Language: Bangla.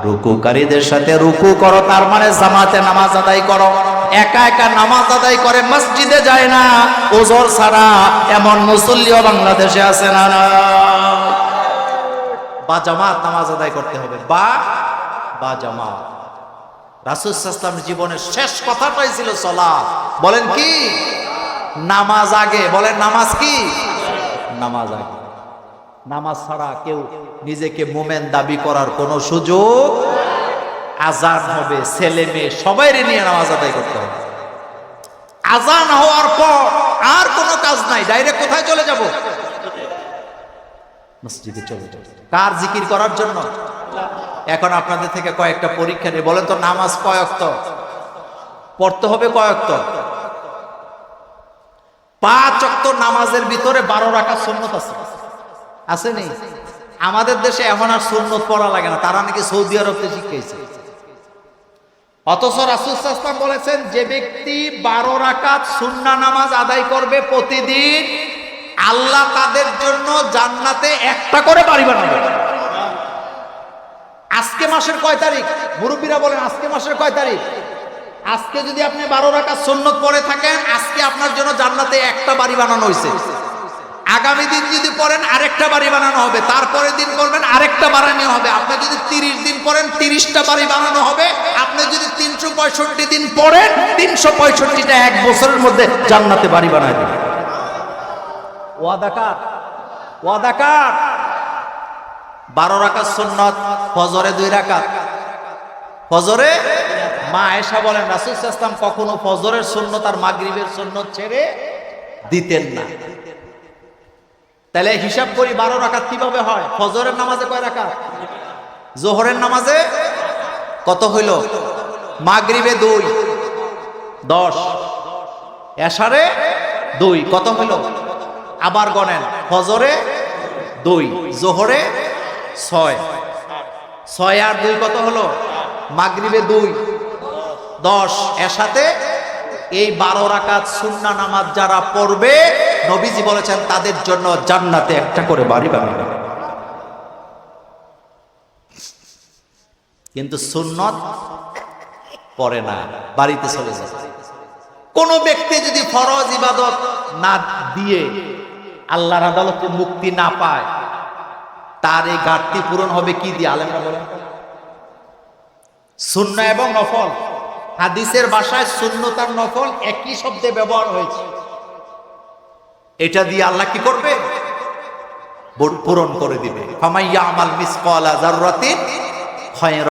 রুকুকারীদের সাথে রুকু করো, তার মানে জামাতে নামাজ আদায় করো। একা একা নামাজ আদায় করে মসজিদে যায় না ওজর ছাড়া, এমন মুসল্লিও বাংলাদেশে আছে না? বা জামাত নামাজ আদায় করতে হবে, বা জামাত। রাসূল সাল্লাল্লাহু আলাইহি ওয়াসাল্লামের জীবনের শেষ কথাটাই ছিল সালাত। বলেন কি? নামাজ আগে। বলেন নামাজ কি? নামাজ আগে। নামাজ ছাড়া কেউ নিজেকে মোমেন দাবি করার কোনো সুযোগ। আজান হবে, ছেলে মেয়ে সবাইরে নিয়ে নামাজ আদায় করতে হবে। আজান হওয়ার পর আর কোনো কাজ নাই, ডাইরেক্ট কোথায় চলে যাব? মসজিদে চলে যাব। কার জিকির করার জন্য? এখন আপনাদের থেকে কয়েকটা পরীক্ষা নিয়ে বলেন তো, নামাজ কয় ওয়াক্ত পড়তে হবে? কয় ওয়াক্ত? 5 ওয়াক্ত নামাজের ভিতরে 12 রাকাত সুন্নত আছে, আছে নি? আমাদের দেশে এখন আর সুন্নত পড়া লাগে না, তারা নাকি সৌদি আরবে শিখেছে। অথচ রাসূল সাল্লাল্লাহু আলাইহি ওয়াসাল্লাম বলেছেন, যে ব্যক্তি 12 রাকাত সুন্নাহ নামাজ আদায় করবে প্রতিদিন, আল্লাহ তাদের জন্য জান্নাতে একটা করে বাড়ি বানাবে। আজকে মাসের কয় তারিখ? মুরব্বীরা বলেন আজকে মাসের কয় তারিখ? আজকে যদি আপনি 12 রাকাত সুন্নত পড়ে থাকেন, আজকে আপনার জন্য জান্নাতে একটা বাড়ি বানানো হয়েছে। আগামী দিন যদি পড়েন আরেকটা বাড়ি বানানো হবে, তারপরের দিন করবেন আরেকটা বানানো হবে। আপনি যদি 30 দিন পড়েন 30টা বাড়ি বানানো হবে। আপনি যদি 365 দিন পড়েন 365টা এক বছরের মধ্যে জান্নাতে বাড়ি বানায় দেবেন। ওয়াদাকার, ওয়াদাকার। 12 রাকাত সুন্নাত, ফজরে 2 রাকাত। ফজরে মা আয়েশা বলেন রাসূল সাল্লাল্লাহু আলাইহি ওয়াসাল্লাম কখনো ফজরের সুন্নত আর মাগরিবের সুন্নত ছেড়ে দিতেন না। তাহলে হিসাব করি 12 রাকাত কিভাবে হয়? ফজরের নামাজে কয় রাকাত? যোহরের নামাজে কত হইল? মাগরিবে 2, 10। এশারে 2, কত হইল? আবার গণেন, ফজরে 2, যোহরে 6, 6 আর 2 কত হলো? মাগরিবে 2, 10, এশাতে। এই 12 রাকাত সুন্নাহ নামাজ যারা পড়বে, নবীজি বলেছেন তাদের জন্য জান্নাতে একটা করে বাড়ি বানাবে। কিন্তু সুন্নত পড়ে না, বাড়িতে চলে যায়। কোন ব্যক্তি যদি ফরজ ইবাদত না দিয়ে আল্লাহর আদালতে মুক্তি না পায়, তার এই ঘাটতি পূরণ হবে কি দিয়ে? আলেমরা বলেন। সুন্নাহ এবং নফল, হাদিসের ভাষায় সুন্নত আর নফল একই শব্দে ব্যবহার হয়েছে। এটা দিয়ে আল্লাহ কি করবে? পূরণ করে দিবে। ফামাইয়া আমাল মিসকালা যাররাতিন খায়রা